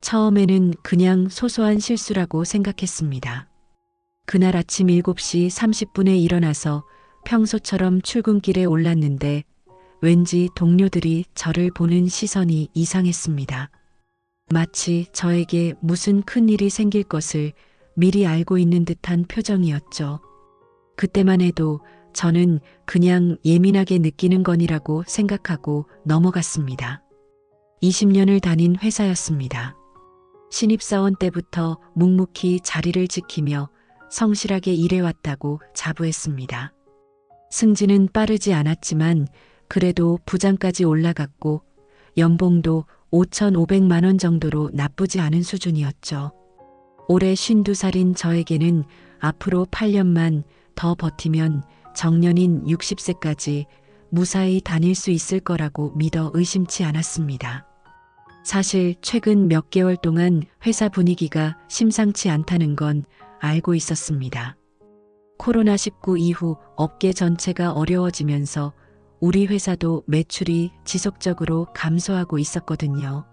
처음에는 그냥 소소한 실수라고 생각했습니다. 그날 아침 7시 30분에 일어나서 평소처럼 출근길에 올랐는데 왠지 동료들이 저를 보는 시선이 이상했습니다. 마치 저에게 무슨 큰일이 생길 것을 미리 알고 있는 듯한 표정이었죠. 그때만 해도 저는 그냥 예민하게 느끼는 건이라고 생각하고 넘어갔습니다. 20년을 다닌 회사였습니다. 신입사원 때부터 묵묵히 자리를 지키며 성실하게 일해왔다고 자부했습니다. 승진은 빠르지 않았지만 그래도 부장까지 올라갔고 연봉도 5,500만 원 정도로 나쁘지 않은 수준이었죠. 올해 52살인 저에게는 앞으로 8년만 더 버티면 정년인 60세까지 무사히 다닐 수 있을 거라고 믿어 의심치 않았습니다. 사실 최근 몇 개월 동안 회사 분위기가 심상치 않다는 건 알고 있었습니다. 코로나19 이후 업계 전체가 어려워지면서 우리 회사도 매출이 지속적으로 감소하고 있었거든요.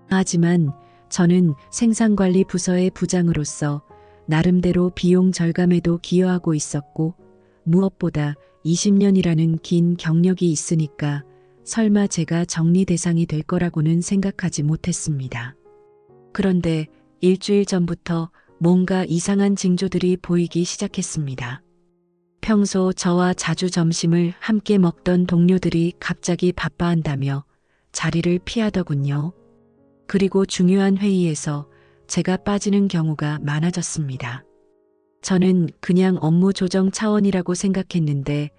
하지만 저는 생산관리 부서의 부장으로서 나름대로 비용 절감에도 기여하고 있었고 무엇보다 20년이라는 긴 경력이 있으니까 설마 제가 정리 대상이 될 거라고는 생각하지 못했습니다. 그런데 일주일 전부터 뭔가 이상한 징조들이 보이기 시작했습니다. 평소 저와 자주 점심을 함께 먹던 동료들이 갑자기 바빠한다며 자리를 피하더군요. 그리고 중요한 회의에서 제가 빠지는 경우가 많아졌습니다. 저는 그냥 업무 조정 차원이라고 생각했는데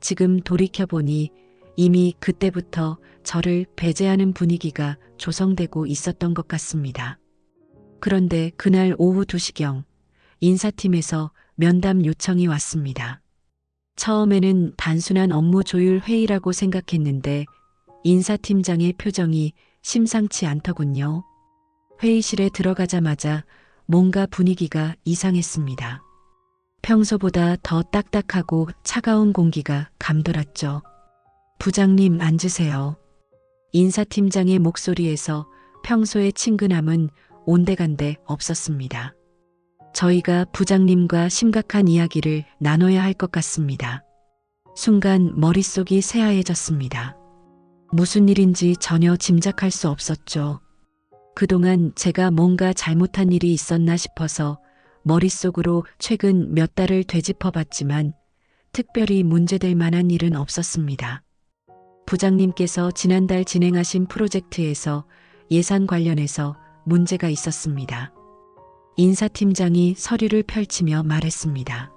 지금 돌이켜보니 이미 그때부터 저를 배제하는 분위기가 조성되고 있었던 것 같습니다. 그런데 그날 오후 2시경 인사팀에서 면담 요청이 왔습니다. 처음에는 단순한 업무 조율 회의라고 생각했는데 인사팀장의 표정이 심상치 않더군요. 회의실에 들어가자마자 뭔가 분위기가 이상했습니다. 평소보다 더 딱딱하고 차가운 공기가 감돌았죠. 부장님 앉으세요. 인사팀장의 목소리에서 평소의 친근함은 온데간데 없었습니다. 저희가 부장님과 심각한 이야기를 나눠야 할 것 같습니다. 순간 머릿속이 새하얘졌습니다. 무슨 일인지 전혀 짐작할 수 없었죠. 그동안 제가 뭔가 잘못한 일이 있었나 싶어서 머릿속으로 최근 몇 달을 되짚어봤지만 특별히 문제될 만한 일은 없었습니다. 부장님께서 지난달 진행하신 프로젝트에서 예산 관련해서 문제가 있었습니다. 인사팀장이 서류를 펼치며 말했습니다.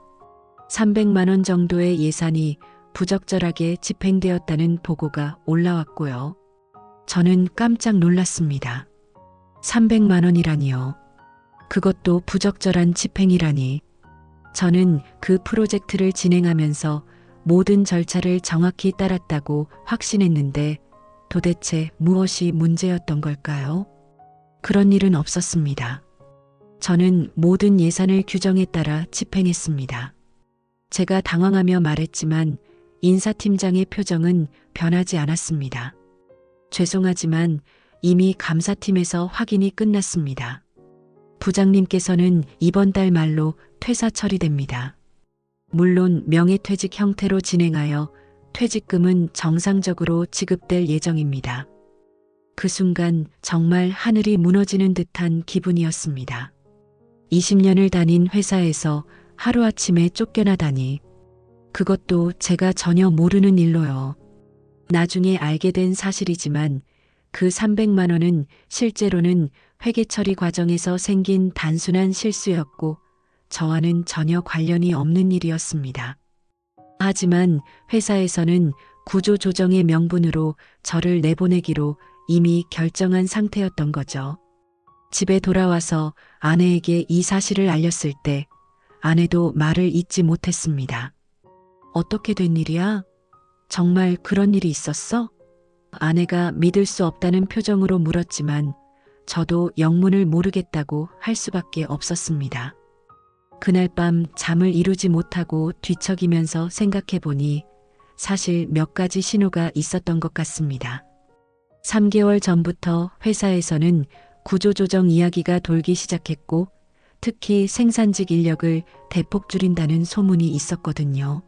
300만 원 정도의 예산이 부적절하게 집행되었다는 보고가 올라왔고요. 저는 깜짝 놀랐습니다. 300만 원이라니요. 그것도 부적절한 집행이라니. 저는 그 프로젝트를 진행하면서 모든 절차를 정확히 따랐다고 확신했는데 도대체 무엇이 문제였던 걸까요? 그런 일은 없었습니다. 저는 모든 예산을 규정에 따라 집행했습니다. 제가 당황하며 말했지만 인사팀장의 표정은 변하지 않았습니다. 죄송하지만 이미 감사팀에서 확인이 끝났습니다. 부장님께서는 이번 달 말로 퇴사 처리됩니다. 물론 명예퇴직 형태로 진행하여 퇴직금은 정상적으로 지급될 예정입니다. 그 순간 정말 하늘이 무너지는 듯한 기분이었습니다. 20년을 다닌 회사에서 하루아침에 쫓겨나다니. 그것도 제가 전혀 모르는 일로요. 나중에 알게 된 사실이지만 그 300만 원은 실제로는 회계 처리 과정에서 생긴 단순한 실수였고 저와는 전혀 관련이 없는 일이었습니다. 하지만 회사에서는 구조조정의 명분으로 저를 내보내기로 이미 결정한 상태였던 거죠. 집에 돌아와서 아내에게 이 사실을 알렸을 때 아내도 말을 잇지 못했습니다. 어떻게 된 일이야? 정말 그런 일이 있었어? 아내가 믿을 수 없다는 표정으로 물었지만 저도 영문을 모르겠다고 할 수밖에 없었습니다. 그날 밤 잠을 이루지 못하고 뒤척이면서 생각해보니 사실 몇 가지 신호가 있었던 것 같습니다. 3개월 전부터 회사에서는 구조조정 이야기가 돌기 시작했고 특히 생산직 인력을 대폭 줄인다는 소문이 있었거든요.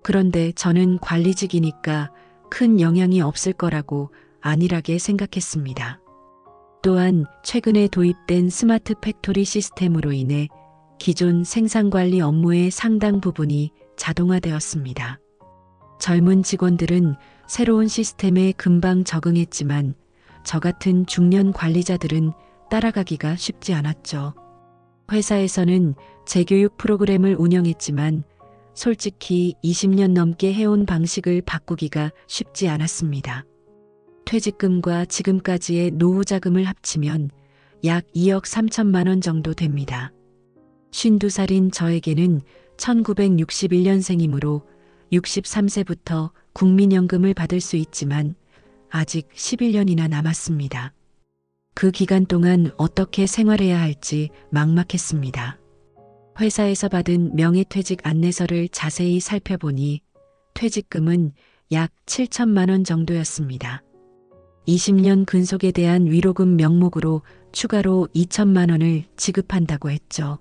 그런데 저는 관리직이니까 큰 영향이 없을 거라고 안일하게 생각했습니다. 또한 최근에 도입된 스마트 팩토리 시스템으로 인해 기존 생산관리 업무의 상당 부분이 자동화되었습니다. 젊은 직원들은 새로운 시스템에 금방 적응했지만 저 같은 중년 관리자들은 따라가기가 쉽지 않았죠. 회사에서는 재교육 프로그램을 운영했지만 솔직히 20년 넘게 해온 방식을 바꾸기가 쉽지 않았습니다. 퇴직금과 지금까지의 노후 자금을 합치면 약 2억 3천만 원 정도 됩니다. 52살인 저에게는 1961년생이므로 63세부터 국민연금을 받을 수 있지만 아직 11년이나 남았습니다. 그 기간 동안 어떻게 생활해야 할지 막막했습니다. 회사에서 받은 명예퇴직 안내서를 자세히 살펴보니 퇴직금은 약 7천만 원 정도였습니다. 20년 근속에 대한 위로금 명목으로 추가로 2천만 원을 지급한다고 했죠.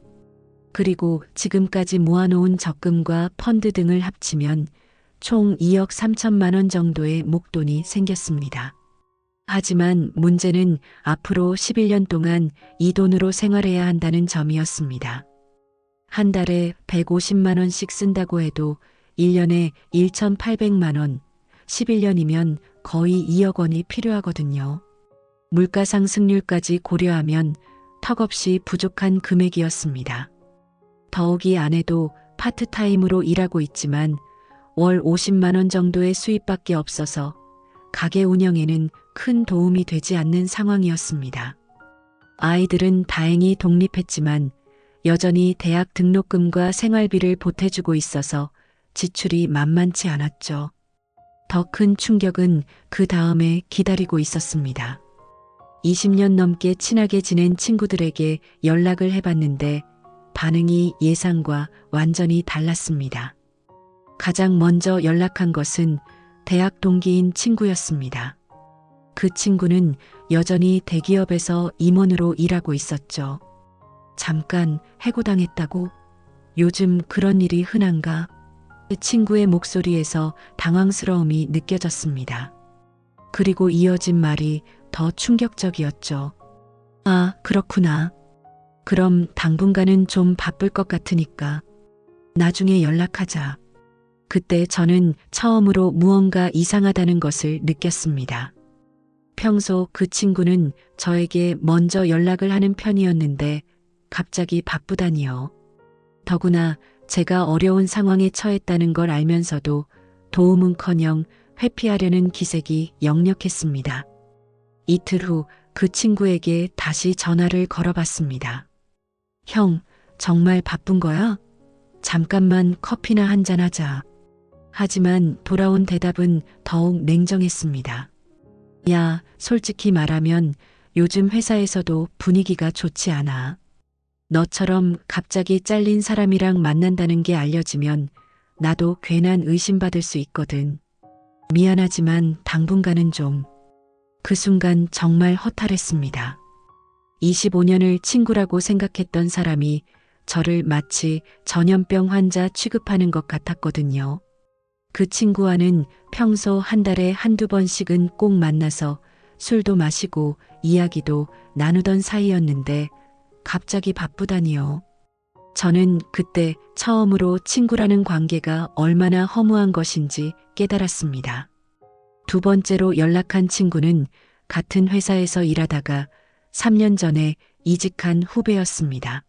그리고 지금까지 모아놓은 적금과 펀드 등을 합치면 총 2억 3천만 원 정도의 목돈이 생겼습니다. 하지만 문제는 앞으로 11년 동안 이 돈으로 생활해야 한다는 점이었습니다. 한 달에 150만 원씩 쓴다고 해도 1년에 1,800만 원, 11년이면 거의 2억 원이 필요하거든요. 물가 상승률까지 고려하면 턱없이 부족한 금액이었습니다. 더욱이 아내도 파트타임으로 일하고 있지만 월 50만 원 정도의 수입밖에 없어서 가게 운영에는 큰 도움이 되지 않는 상황이었습니다. 아이들은 다행히 독립했지만 여전히 대학 등록금과 생활비를 보태주고 있어서 지출이 만만치 않았죠. 더 큰 충격은 그 다음에 기다리고 있었습니다. 20년 넘게 친하게 지낸 친구들에게 연락을 해봤는데 반응이 예상과 완전히 달랐습니다. 가장 먼저 연락한 것은 대학 동기인 친구였습니다. 그 친구는 여전히 대기업에서 임원으로 일하고 있었죠. 잠깐 해고당했다고? 요즘 그런 일이 흔한가? 친구의 목소리에서 당황스러움이 느껴졌습니다. 그리고 이어진 말이 더 충격적이었죠. 아, 그렇구나. 그럼 당분간은 좀 바쁠 것 같으니까 나중에 연락하자. 그때 저는 처음으로 무언가 이상하다는 것을 느꼈습니다. 평소 그 친구는 저에게 먼저 연락을 하는 편이었는데 갑자기 바쁘다니요. 더구나 제가 어려운 상황에 처했다는 걸 알면서도 도움은커녕 회피하려는 기색이 역력했습니다. 이틀 후 그 친구에게 다시 전화를 걸어봤습니다. 형, 정말 바쁜 거야? 잠깐만 커피나 한잔 하자. 하지만 돌아온 대답은 더욱 냉정했습니다. 야, 솔직히 말하면 요즘 회사에서도 분위기가 좋지 않아. 너처럼 갑자기 잘린 사람이랑 만난다는 게 알려지면 나도 괜한 의심받을 수 있거든. 미안하지만 당분간은 좀. 그 순간 정말 허탈했습니다. 25년을 친구라고 생각했던 사람이 저를 마치 전염병 환자 취급하는 것 같았거든요. 그 친구와는 평소 한 달에 한두 번씩은 꼭 만나서 술도 마시고 이야기도 나누던 사이였는데 갑자기 바쁘다니요. 저는 그때 처음으로 친구라는 관계가 얼마나 허무한 것인지 깨달았습니다. 두 번째로 연락한 친구는 같은 회사에서 일하다가 3년 전에 이직한 후배였습니다.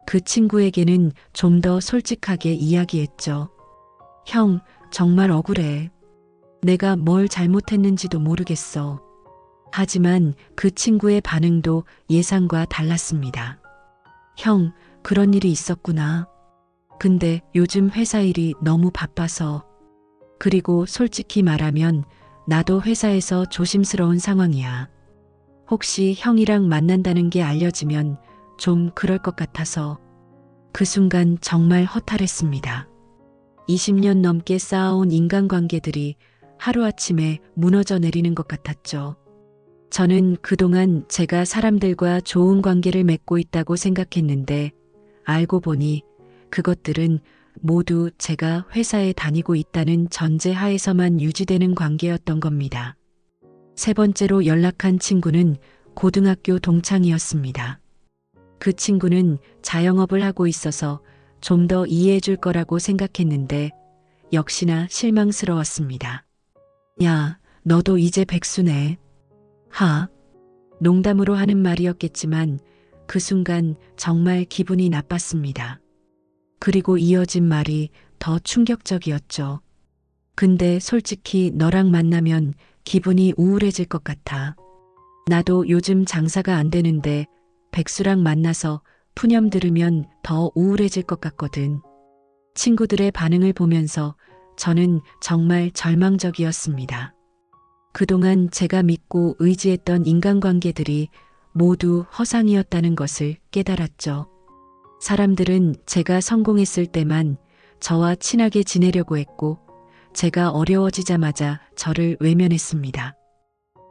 그 친구에게는 좀 더 솔직하게 이야기했죠. 형, 정말 억울해. 내가 뭘 잘못했는지도 모르겠어. 하지만 그 친구의 반응도 예상과 달랐습니다. 형, 그런 일이 있었구나. 근데 요즘 회사 일이 너무 바빠서. 그리고 솔직히 말하면 나도 회사에서 조심스러운 상황이야. 혹시 형이랑 만난다는 게 알려지면 좀 그럴 것 같아서. 그 순간 정말 허탈했습니다. 20년 넘게 쌓아온 인간관계들이 하루아침에 무너져 내리는 것 같았죠. 저는 그동안 제가 사람들과 좋은 관계를 맺고 있다고 생각했는데 알고 보니 그것들은 모두 제가 회사에 다니고 있다는 전제 하에서만 유지되는 관계였던 겁니다. 세 번째로 연락한 친구는 고등학교 동창이었습니다. 그 친구는 자영업을 하고 있어서 좀 더 이해해 줄 거라고 생각했는데 역시나 실망스러웠습니다. 야, 너도 이제 백수네. 하. 농담으로 하는 말이었겠지만 그 순간 정말 기분이 나빴습니다. 그리고 이어진 말이 더 충격적이었죠. 근데 솔직히 너랑 만나면 기분이 우울해질 것 같아. 나도 요즘 장사가 안 되는데 백수랑 만나서 푸념 들으면 더 우울해질 것 같거든. 친구들의 반응을 보면서 저는 정말 절망적이었습니다. 그동안 제가 믿고 의지했던 인간관계들이 모두 허상이었다는 것을 깨달았죠. 사람들은 제가 성공했을 때만 저와 친하게 지내려고 했고 제가 어려워지자마자 저를 외면했습니다.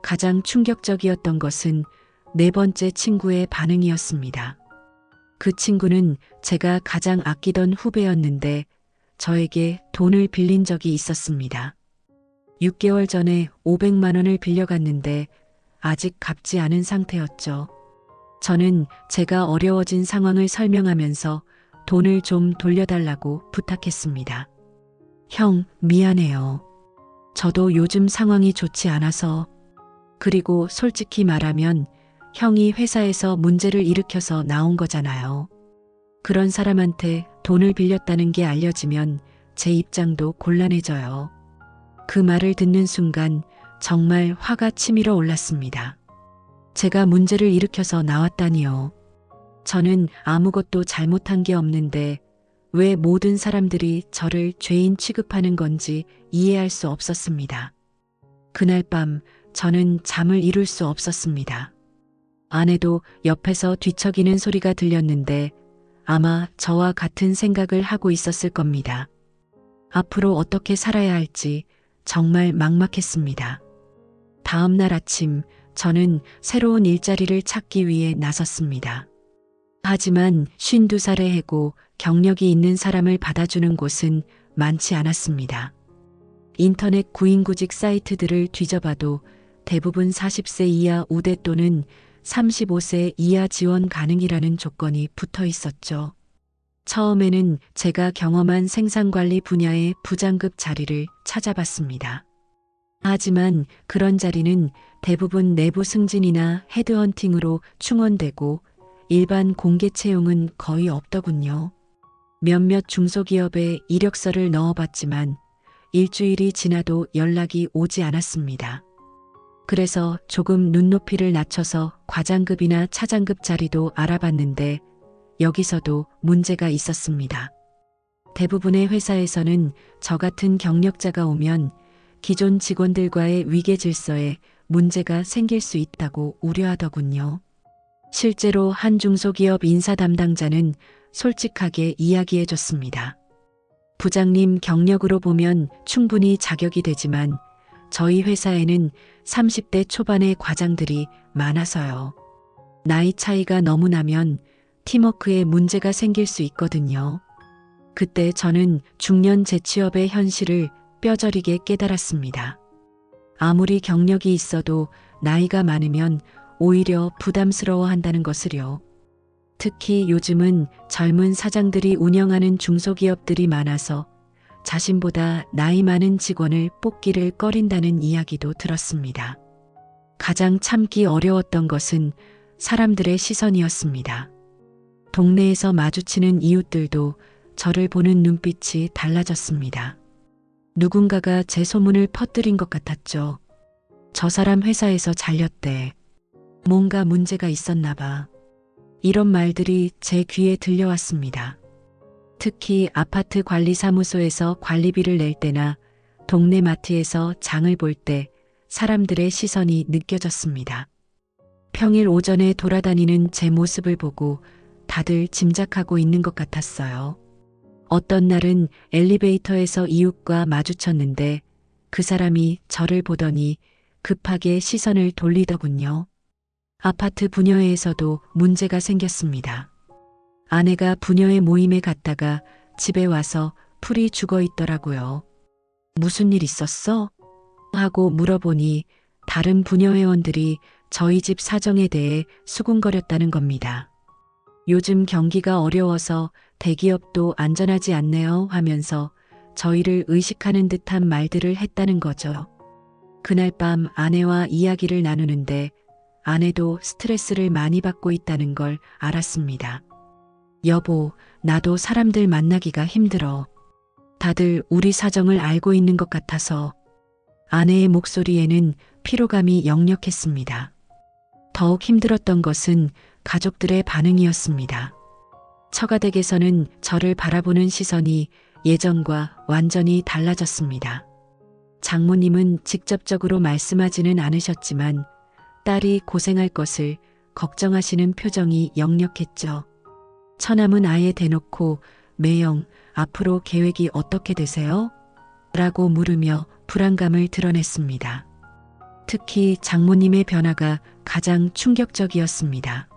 가장 충격적이었던 것은 네 번째 친구의 반응이었습니다. 그 친구는 제가 가장 아끼던 후배였는데 저에게 돈을 빌린 적이 있었습니다. 6개월 전에 500만 원을 빌려갔는데 아직 갚지 않은 상태였죠. 저는 제가 어려워진 상황을 설명하면서 돈을 좀 돌려달라고 부탁했습니다. 형, 미안해요. 저도 요즘 상황이 좋지 않아서. 그리고 솔직히 말하면 형이 회사에서 문제를 일으켜서 나온 거잖아요. 그런 사람한테 돈을 빌렸다는 게 알려지면 제 입장도 곤란해져요. 그 말을 듣는 순간 정말 화가 치밀어 올랐습니다. 제가 문제를 일으켜서 나왔다니요. 저는 아무것도 잘못한 게 없는데 왜 모든 사람들이 저를 죄인 취급하는 건지 이해할 수 없었습니다. 그날 밤 저는 잠을 이룰 수 없었습니다. 아내도 옆에서 뒤척이는 소리가 들렸는데 아마 저와 같은 생각을 하고 있었을 겁니다. 앞으로 어떻게 살아야 할지 정말 막막했습니다. 다음 날 아침 저는 새로운 일자리를 찾기 위해 나섰습니다. 하지만 52살의 해고 경력이 있는 사람을 받아주는 곳은 많지 않았습니다. 인터넷 구인구직 사이트들을 뒤져봐도 대부분 40세 이하 우대 또는 35세 이하 지원 가능이라는 조건이 붙어 있었죠. 처음에는 제가 경험한 생산관리 분야의 부장급 자리를 찾아봤습니다. 하지만 그런 자리는 대부분 내부 승진이나 헤드헌팅으로 충원되고 일반 공개 채용은 거의 없더군요. 몇몇 중소기업에 이력서를 넣어봤지만 일주일이 지나도 연락이 오지 않았습니다. 그래서 조금 눈높이를 낮춰서 과장급이나 차장급 자리도 알아봤는데 여기서도 문제가 있었습니다. 대부분의 회사에서는 저 같은 경력자가 오면 기존 직원들과의 위계 질서에 문제가 생길 수 있다고 우려하더군요. 실제로 한 중소기업 인사 담당자는 솔직하게 이야기해줬습니다. 부장님 경력으로 보면 충분히 자격이 되지만 저희 회사에는 30대 초반의 과장들이 많아서요. 나이 차이가 너무 나면 팀워크에 문제가 생길 수 있거든요. 그때 저는 중년 재취업의 현실을 뼈저리게 깨달았습니다. 아무리 경력이 있어도 나이가 많으면 오히려 부담스러워한다는 것을요. 특히 요즘은 젊은 사장들이 운영하는 중소기업들이 많아서 자신보다 나이 많은 직원을 뽑기를 꺼린다는 이야기도 들었습니다. 가장 참기 어려웠던 것은 사람들의 시선이었습니다. 동네에서 마주치는 이웃들도 저를 보는 눈빛이 달라졌습니다. 누군가가 제 소문을 퍼뜨린 것 같았죠. 저 사람 회사에서 잘렸대. 뭔가 문제가 있었나 봐. 이런 말들이 제 귀에 들려왔습니다. 특히 아파트 관리사무소에서 관리비를 낼 때나 동네 마트에서 장을 볼 때 사람들의 시선이 느껴졌습니다. 평일 오전에 돌아다니는 제 모습을 보고 다들 짐작하고 있는 것 같았어요. 어떤 날은 엘리베이터에서 이웃과 마주쳤는데 그 사람이 저를 보더니 급하게 시선을 돌리더군요. 아파트 부녀회에서도 문제가 생겼습니다. 아내가 부녀회 모임에 갔다가 집에 와서 풀이 죽어 있더라고요. 무슨 일 있었어? 하고 물어보니 다른 부녀 회원들이 저희 집 사정에 대해 수군거렸다는 겁니다. 요즘 경기가 어려워서 대기업도 안전하지 않네요 하면서 저희를 의식하는 듯한 말들을 했다는 거죠. 그날 밤 아내와 이야기를 나누는데 아내도 스트레스를 많이 받고 있다는 걸 알았습니다. 여보, 나도 사람들 만나기가 힘들어. 다들 우리 사정을 알고 있는 것 같아서. 아내의 목소리에는 피로감이 역력했습니다. 더욱 힘들었던 것은 가족들의 반응이었습니다. 처가댁에서는 저를 바라보는 시선이 예전과 완전히 달라졌습니다. 장모님은 직접적으로 말씀하지는 않으셨지만 딸이 고생할 것을 걱정하시는 표정이 역력했죠. 처남은 아예 대놓고 매영, 앞으로 계획이 어떻게 되세요? 라고 물으며 불안감을 드러냈습니다. 특히 장모님의 변화가 가장 충격적이었습니다.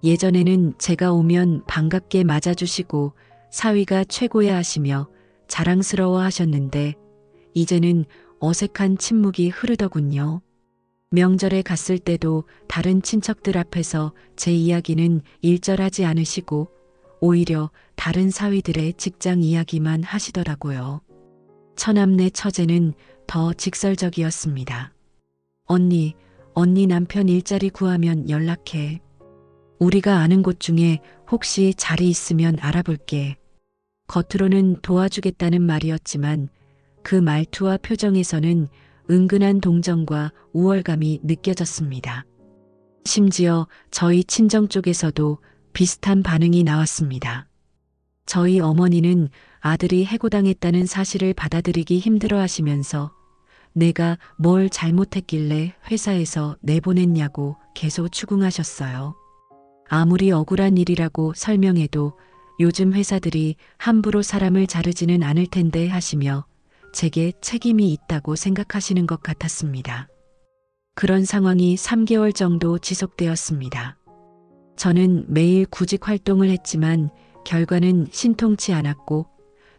예전에는 제가 오면 반갑게 맞아주시고 사위가 최고야 하시며 자랑스러워 하셨는데 이제는 어색한 침묵이 흐르더군요. 명절에 갔을 때도 다른 친척들 앞에서 제 이야기는 일절하지 않으시고 오히려 다른 사위들의 직장 이야기만 하시더라고요. 처남네 처제는 더 직설적이었습니다. 언니 남편 일자리 구하면 연락해. 우리가 아는 곳 중에 혹시 자리 있으면 알아볼게. 겉으로는 도와주겠다는 말이었지만 그 말투와 표정에서는 은근한 동정과 우월감이 느껴졌습니다. 심지어 저희 친정 쪽에서도 비슷한 반응이 나왔습니다. 저희 어머니는 아들이 해고당했다는 사실을 받아들이기 힘들어 하시면서 내가 뭘 잘못했길래 회사에서 내보냈냐고 계속 추궁하셨어요. 아무리 억울한 일이라고 설명해도 요즘 회사들이 함부로 사람을 자르지는 않을 텐데 하시며 제게 책임이 있다고 생각하시는 것 같았습니다. 그런 상황이 3개월 정도 지속되었습니다. 저는 매일 구직 활동을 했지만 결과는 신통치 않았고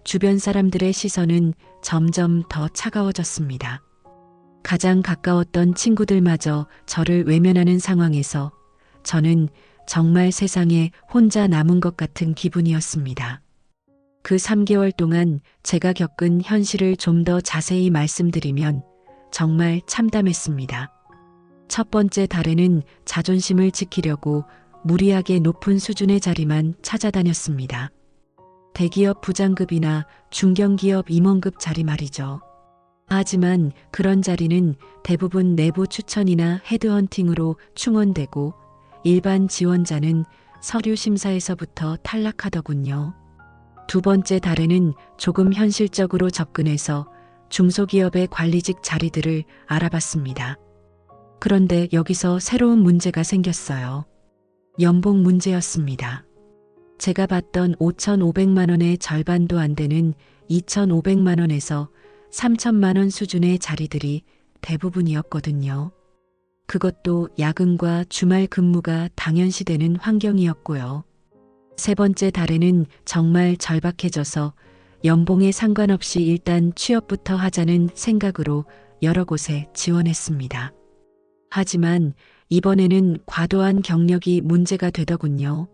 주변 사람들의 시선은 점점 더 차가워졌습니다. 가장 가까웠던 친구들마저 저를 외면하는 상황에서 저는 정말 세상에 혼자 남은 것 같은 기분이었습니다. 그 3개월 동안 제가 겪은 현실을 좀 더 자세히 말씀드리면 정말 참담했습니다. 첫 번째 달에는 자존심을 지키려고 무리하게 높은 수준의 자리만 찾아다녔습니다. 대기업 부장급이나 중견기업 임원급 자리 말이죠. 하지만 그런 자리는 대부분 내부 추천이나 헤드헌팅으로 충원되고 일반 지원자는 서류 심사에서부터 탈락하더군요. 두 번째 달에는 조금 현실적으로 접근해서 중소기업의 관리직 자리들을 알아봤습니다. 그런데 여기서 새로운 문제가 생겼어요. 연봉 문제였습니다. 제가 받던 5,500만 원의 절반도 안 되는 2,500만 원에서 3,000만 원 수준의 자리들이 대부분이었거든요. 그것도 야근과 주말 근무가 당연시되는 환경이었고요. 세 번째 달에는 정말 절박해져서 연봉에 상관없이 일단 취업부터 하자는 생각으로 여러 곳에 지원했습니다. 하지만 이번에는 과도한 경력이 문제가 되더군요.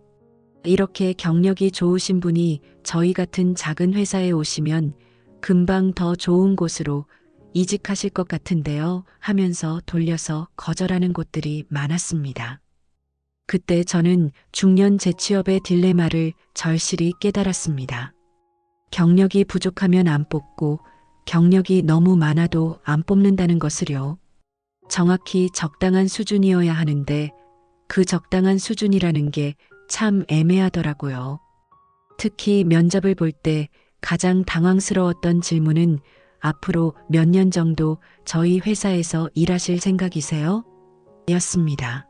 이렇게 경력이 좋으신 분이 저희 같은 작은 회사에 오시면 금방 더 좋은 곳으로 이직하실 것 같은데요 하면서 돌려서 거절하는 곳들이 많았습니다. 그때 저는 중년 재취업의 딜레마를 절실히 깨달았습니다. 경력이 부족하면 안 뽑고 경력이 너무 많아도 안 뽑는다는 것을요. 정확히 적당한 수준이어야 하는데 그 적당한 수준이라는 게 참 애매하더라고요. 특히 면접을 볼 때 가장 당황스러웠던 질문은 앞으로 몇 년 정도 저희 회사에서 일하실 생각이세요? 였습니다.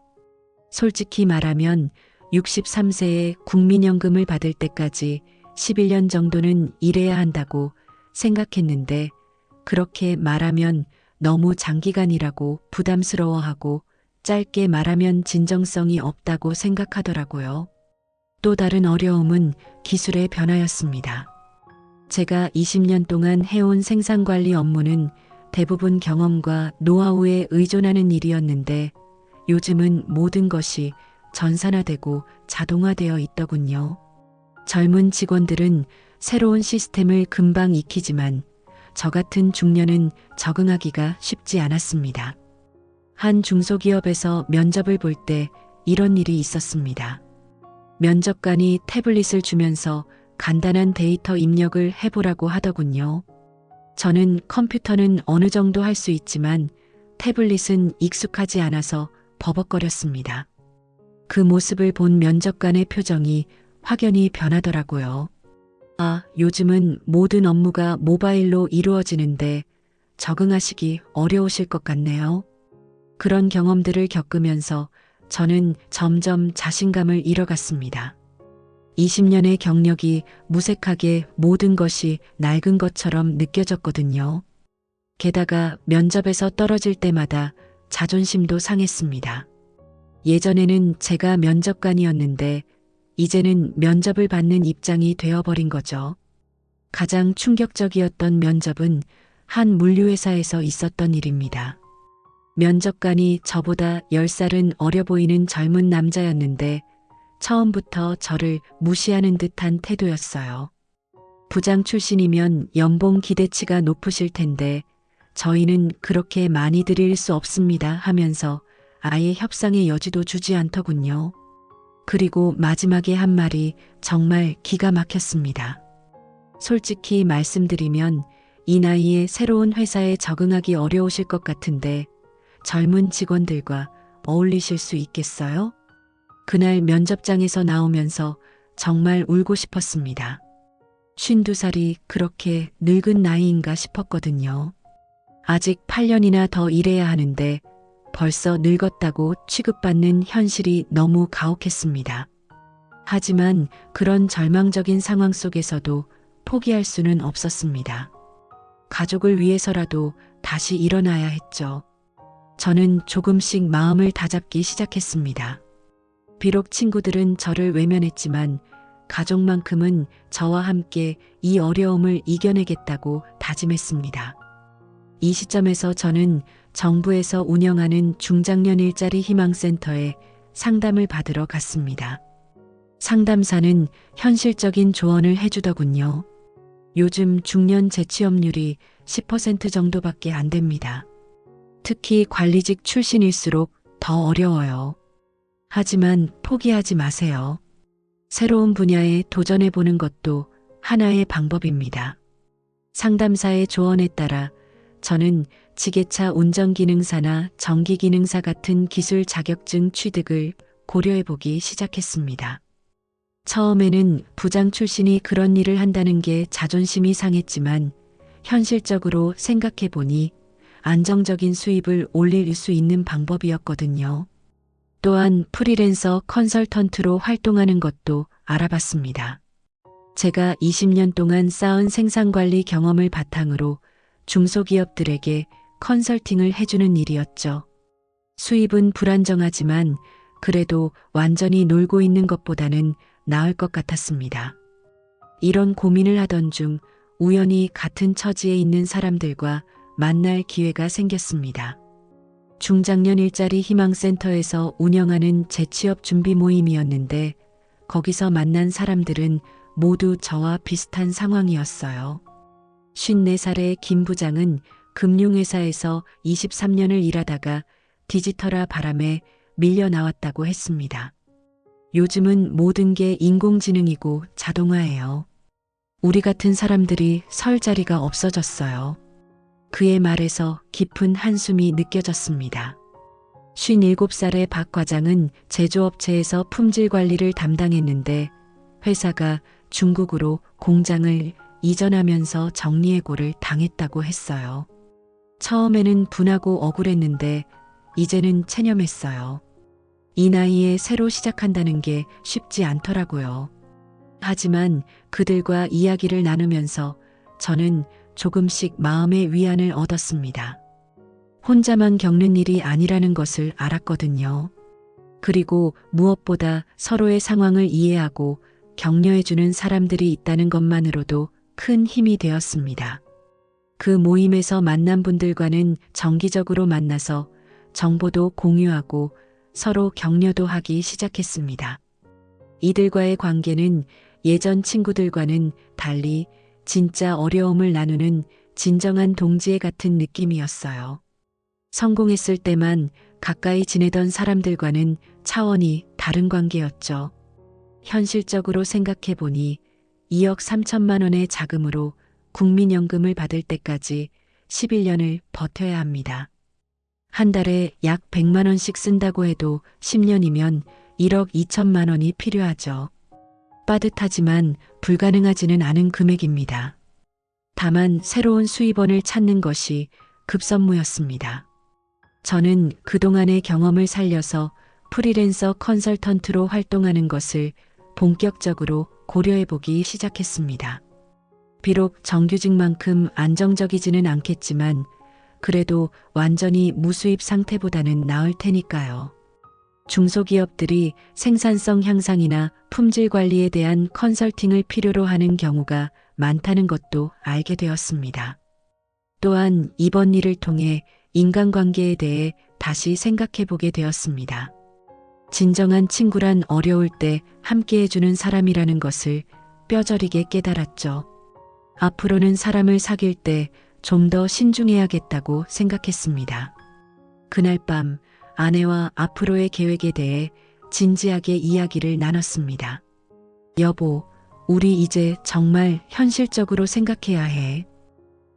솔직히 말하면 63세에 국민연금을 받을 때까지 11년 정도는 일해야 한다고 생각했는데 그렇게 말하면 너무 장기간이라고 부담스러워하고 짧게 말하면 진정성이 없다고 생각하더라고요. 또 다른 어려움은 기술의 변화였습니다. 제가 20년 동안 해온 생산관리 업무는 대부분 경험과 노하우에 의존하는 일이었는데 요즘은 모든 것이 전산화되고 자동화되어 있더군요. 젊은 직원들은 새로운 시스템을 금방 익히지만 저 같은 중년은 적응하기가 쉽지 않았습니다. 한 중소기업에서 면접을 볼 때 이런 일이 있었습니다. 면접관이 태블릿을 주면서 간단한 데이터 입력을 해보라고 하더군요. 저는 컴퓨터는 어느 정도 할 수 있지만 태블릿은 익숙하지 않아서 버벅거렸습니다. 그 모습을 본 면접관의 표정이 확연히 변하더라고요. 아, 요즘은 모든 업무가 모바일로 이루어지는데 적응하시기 어려우실 것 같네요. 그런 경험들을 겪으면서 저는 점점 자신감을 잃어갔습니다. 20년의 경력이 무색하게 모든 것이 낡은 것처럼 느껴졌거든요. 게다가 면접에서 떨어질 때마다 자존심도 상했습니다. 예전에는 제가 면접관이었는데 이제는 면접을 받는 입장이 되어버린 거죠. 가장 충격적이었던 면접은 한 물류회사에서 있었던 일입니다. 면접관이 저보다 10살은 어려 보이는 젊은 남자였는데 처음부터 저를 무시하는 듯한 태도였어요. 부장 출신이면 연봉 기대치가 높으실 텐데 저희는 그렇게 많이 드릴 수 없습니다 하면서 아예 협상의 여지도 주지 않더군요. 그리고 마지막에 한 말이 정말 기가 막혔습니다. 솔직히 말씀드리면 이 나이에 새로운 회사에 적응하기 어려우실 것 같은데 젊은 직원들과 어울리실 수 있겠어요? 그날 면접장에서 나오면서 정말 울고 싶었습니다. 52살이 그렇게 늙은 나이인가 싶었거든요. 아직 8년이나 더 일해야 하는데 벌써 늙었다고 취급받는 현실이 너무 가혹했습니다. 하지만 그런 절망적인 상황 속에서도 포기할 수는 없었습니다. 가족을 위해서라도 다시 일어나야 했죠. 저는 조금씩 마음을 다잡기 시작했습니다. 비록 친구들은 저를 외면했지만 가족만큼은 저와 함께 이 어려움을 이겨내겠다고 다짐했습니다. 이 시점에서 저는 정부에서 운영하는 중장년 일자리 희망센터에 상담을 받으러 갔습니다. 상담사는 현실적인 조언을 해주더군요. 요즘 중년 재취업률이 10% 정도밖에 안 됩니다. 특히 관리직 출신일수록 더 어려워요. 하지만 포기하지 마세요. 새로운 분야에 도전해보는 것도 하나의 방법입니다. 상담사의 조언에 따라 저는 지게차 운전기능사나 전기기능사 같은 기술 자격증 취득을 고려해보기 시작했습니다. 처음에는 부장 출신이 그런 일을 한다는 게 자존심이 상했지만 현실적으로 생각해보니 안정적인 수입을 올릴 수 있는 방법이었거든요. 또한 프리랜서 컨설턴트로 활동하는 것도 알아봤습니다. 제가 20년 동안 쌓은 생산관리 경험을 바탕으로 중소기업들에게 컨설팅을 해주는 일이었죠. 수입은 불안정하지만 그래도 완전히 놀고 있는 것보다는 나을 것 같았습니다. 이런 고민을 하던 중 우연히 같은 처지에 있는 사람들과 만날 기회가 생겼습니다. 중장년 일자리 희망센터에서 운영하는 재취업 준비 모임이었는데 거기서 만난 사람들은 모두 저와 비슷한 상황이었어요. 54살의 김 부장은 금융회사에서 23년을 일하다가 디지털화 바람에 밀려 나왔다고 했습니다. 요즘은 모든 게 인공지능이고 자동화예요. 우리 같은 사람들이 설 자리가 없어졌어요. 그의 말에서 깊은 한숨이 느껴졌습니다. 57살의 박 과장은 제조업체에서 품질 관리를 담당했는데 회사가 중국으로 공장을 이전하면서 정리해고를 당했다고 했어요. 처음에는 분하고 억울했는데 이제는 체념했어요. 이 나이에 새로 시작한다는 게 쉽지 않더라고요. 하지만 그들과 이야기를 나누면서 저는 조금씩 마음의 위안을 얻었습니다. 혼자만 겪는 일이 아니라는 것을 알았거든요. 그리고 무엇보다 서로의 상황을 이해하고 격려해주는 사람들이 있다는 것만으로도 큰 힘이 되었습니다. 그 모임에서 만난 분들과는 정기적으로 만나서 정보도 공유하고 서로 격려도 하기 시작했습니다. 이들과의 관계는 예전 친구들과는 달리 진짜 어려움을 나누는 진정한 동지애 같은 느낌이었어요. 성공했을 때만 가까이 지내던 사람들과는 차원이 다른 관계였죠. 현실적으로 생각해 보니 2억 3천만 원의 자금으로 국민연금을 받을 때까지 11년을 버텨야 합니다. 한 달에 약 100만 원씩 쓴다고 해도 10년이면 1억 2천만 원이 필요하죠. 빠듯하지만 불가능하지는 않은 금액입니다. 다만 새로운 수입원을 찾는 것이 급선무였습니다. 저는 그동안의 경험을 살려서 프리랜서 컨설턴트로 활동하는 것을 본격적으로 고려해보기 시작했습니다. 비록 정규직만큼 안정적이지는 않겠지만 그래도 완전히 무수입 상태보다는 나을 테니까요. 중소기업들이 생산성 향상이나 품질 관리에 대한 컨설팅을 필요로 하는 경우가 많다는 것도 알게 되었습니다. 또한 이번 일을 통해 인간관계에 대해 다시 생각해보게 되었습니다. 진정한 친구란 어려울 때 함께해주는 사람이라는 것을 뼈저리게 깨달았죠. 앞으로는 사람을 사귈 때 좀 더 신중해야겠다고 생각했습니다. 그날 밤 아내와 앞으로의 계획에 대해 진지하게 이야기를 나눴습니다. 여보, 우리 이제 정말 현실적으로 생각해야 해.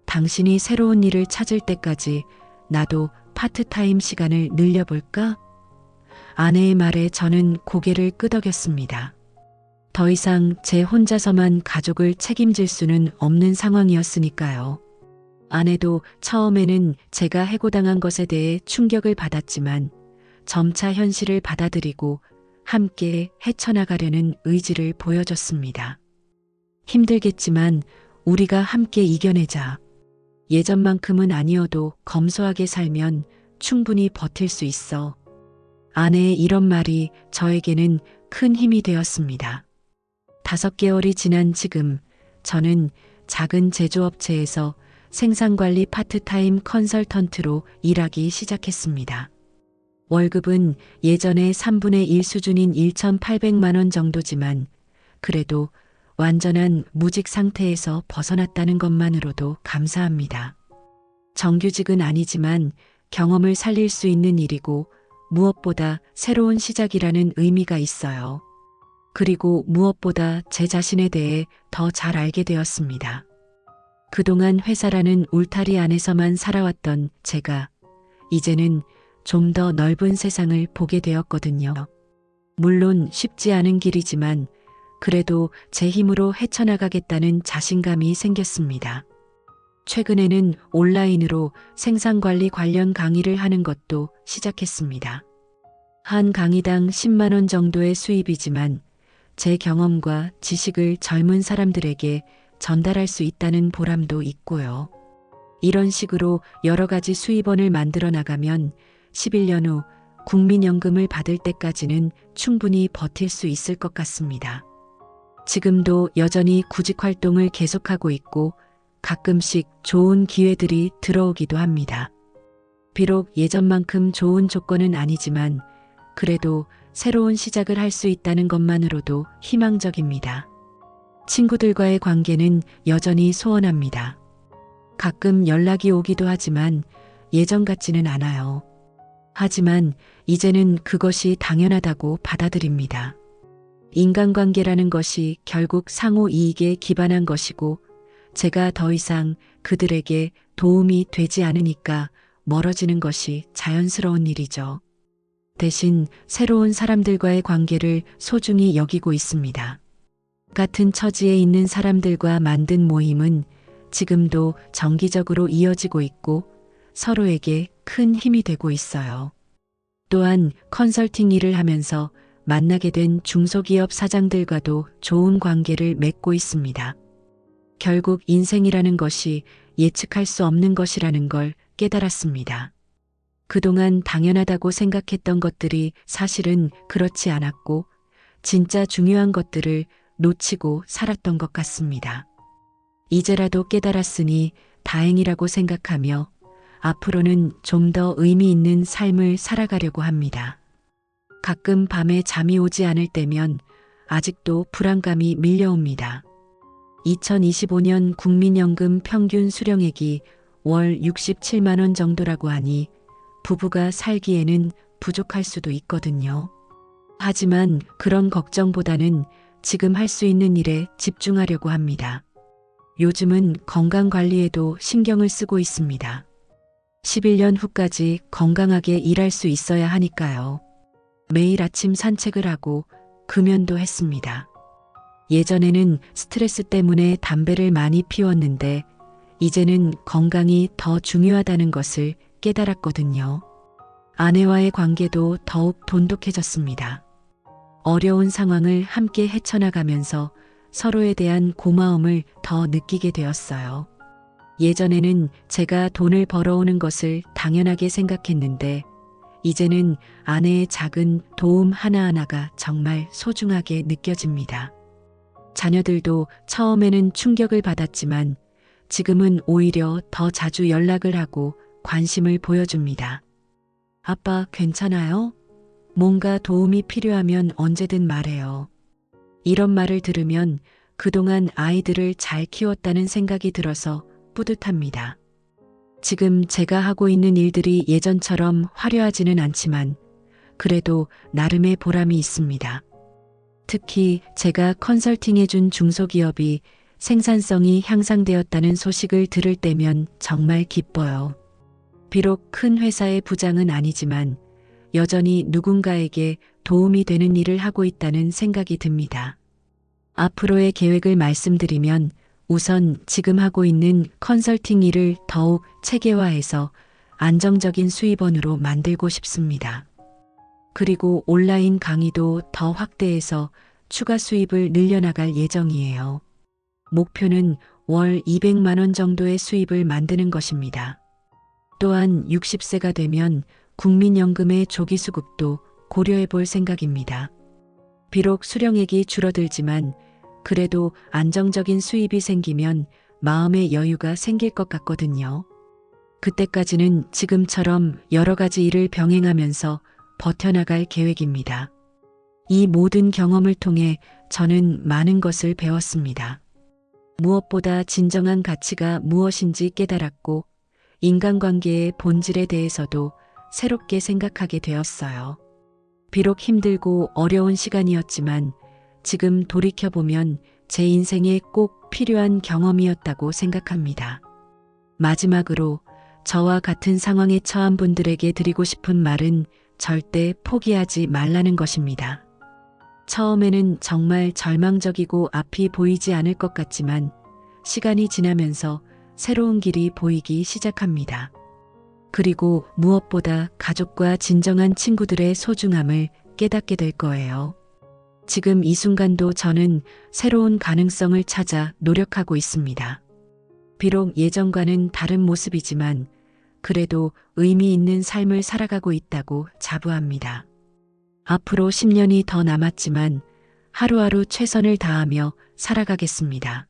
당신이 새로운 일을 찾을 때까지 나도 파트타임 시간을 늘려볼까? 아내의 말에 저는 고개를 끄덕였습니다. 더 이상 제 혼자서만 가족을 책임질 수는 없는 상황이었으니까요. 아내도 처음에는 제가 해고당한 것에 대해 충격을 받았지만 점차 현실을 받아들이고 함께 헤쳐나가려는 의지를 보여줬습니다. 힘들겠지만 우리가 함께 이겨내자. 예전만큼은 아니어도 검소하게 살면 충분히 버틸 수 있어. 아내의 이런 말이 저에게는 큰 힘이 되었습니다. 5개월이 지난 지금 저는 작은 제조업체에서 생산관리 파트타임 컨설턴트로 일하기 시작했습니다. 월급은 예전의 3분의 1 수준인 1,800만 원 정도지만 그래도 완전한 무직 상태에서 벗어났다는 것만으로도 감사합니다. 정규직은 아니지만 경험을 살릴 수 있는 일이고 무엇보다 새로운 시작이라는 의미가 있어요. 그리고 무엇보다 제 자신에 대해 더 잘 알게 되었습니다. 그동안 회사라는 울타리 안에서만 살아왔던 제가 이제는 좀 더 넓은 세상을 보게 되었거든요. 물론 쉽지 않은 길이지만 그래도 제 힘으로 헤쳐나가겠다는 자신감이 생겼습니다. 최근에는 온라인으로 생산관리 관련 강의를 하는 것도 시작했습니다. 한 강의당 10만 원 정도의 수입이지만 제 경험과 지식을 젊은 사람들에게 전달할 수 있다는 보람도 있고요. 이런 식으로 여러 가지 수입원을 만들어 나가면 11년 후 국민연금을 받을 때까지는 충분히 버틸 수 있을 것 같습니다. 지금도 여전히 구직 활동을 계속하고 있고 가끔씩 좋은 기회들이 들어오기도 합니다. 비록 예전만큼 좋은 조건은 아니지만 그래도 새로운 시작을 할 수 있다는 것만으로도 희망적입니다. 친구들과의 관계는 여전히 소원합니다. 가끔 연락이 오기도 하지만 예전 같지는 않아요. 하지만 이제는 그것이 당연하다고 받아들입니다. 인간관계라는 것이 결국 상호 이익에 기반한 것이고 제가 더 이상 그들에게 도움이 되지 않으니까 멀어지는 것이 자연스러운 일이죠. 대신 새로운 사람들과의 관계를 소중히 여기고 있습니다. 같은 처지에 있는 사람들과 만든 모임은 지금도 정기적으로 이어지고 있고 서로에게 큰 힘이 되고 있어요. 또한 컨설팅 일을 하면서 만나게 된 중소기업 사장들과도 좋은 관계를 맺고 있습니다. 결국 인생이라는 것이 예측할 수 없는 것이라는 걸 깨달았습니다. 그동안 당연하다고 생각했던 것들이 사실은 그렇지 않았고 진짜 중요한 것들을 놓치고 살았던 것 같습니다. 이제라도 깨달았으니 다행이라고 생각하며 앞으로는 좀 더 의미 있는 삶을 살아가려고 합니다. 가끔 밤에 잠이 오지 않을 때면 아직도 불안감이 밀려옵니다. 2025년 국민연금 평균 수령액이 월 67만 원 정도라고 하니 부부가 살기에는 부족할 수도 있거든요. 하지만 그런 걱정보다는 지금 할 수 있는 일에 집중하려고 합니다. 요즘은 건강 관리에도 신경을 쓰고 있습니다. 11년 후까지 건강하게 일할 수 있어야 하니까요. 매일 아침 산책을 하고 금연도 했습니다. 예전에는 스트레스 때문에 담배를 많이 피웠는데 이제는 건강이 더 중요하다는 것을 깨달았거든요. 아내와의 관계도 더욱 돈독해졌습니다. 어려운 상황을 함께 헤쳐나가면서 서로에 대한 고마움을 더 느끼게 되었어요. 예전에는 제가 돈을 벌어오는 것을 당연하게 생각했는데 이제는 아내의 작은 도움 하나하나가 정말 소중하게 느껴집니다. 자녀들도 처음에는 충격을 받았지만 지금은 오히려 더 자주 연락을 하고 관심을 보여줍니다. 아빠 괜찮아요? 뭔가 도움이 필요하면 언제든 말해요. 이런 말을 들으면 그동안 아이들을 잘 키웠다는 생각이 들어서 뿌듯합니다. 지금 제가 하고 있는 일들이 예전처럼 화려하지는 않지만 그래도 나름의 보람이 있습니다. 특히 제가 컨설팅해준 중소기업이 생산성이 향상되었다는 소식을 들을 때면 정말 기뻐요. 비록 큰 회사의 부장은 아니지만 여전히 누군가에게 도움이 되는 일을 하고 있다는 생각이 듭니다. 앞으로의 계획을 말씀드리면 우선 지금 하고 있는 컨설팅 일을 더욱 체계화해서 안정적인 수입원으로 만들고 싶습니다. 그리고 온라인 강의도 더 확대해서 추가 수입을 늘려나갈 예정이에요. 목표는 월 200만 원 정도의 수입을 만드는 것입니다. 또한 60세가 되면 국민연금의 조기 수급도 고려해 볼 생각입니다. 비록 수령액이 줄어들지만 그래도 안정적인 수입이 생기면 마음의 여유가 생길 것 같거든요. 그때까지는 지금처럼 여러 가지 일을 병행하면서 버텨나갈 계획입니다. 이 모든 경험을 통해 저는 많은 것을 배웠습니다. 무엇보다 진정한 가치가 무엇인지 깨달았고 인간관계의 본질에 대해서도 새롭게 생각하게 되었어요. 비록 힘들고 어려운 시간이었지만 지금 돌이켜보면 제 인생에 꼭 필요한 경험이었다고 생각합니다. 마지막으로 저와 같은 상황에 처한 분들에게 드리고 싶은 말은 절대 포기하지 말라는 것입니다. 처음에는 정말 절망적이고 앞이 보이지 않을 것 같지만 시간이 지나면서 새로운 길이 보이기 시작합니다. 그리고 무엇보다 가족과 진정한 친구들의 소중함을 깨닫게 될 거예요. 지금 이 순간도 저는 새로운 가능성을 찾아 노력하고 있습니다. 비록 예전과는 다른 모습이지만 그래도 의미 있는 삶을 살아가고 있다고 자부합니다. 앞으로 10년이 더 남았지만 하루하루 최선을 다하며 살아가겠습니다.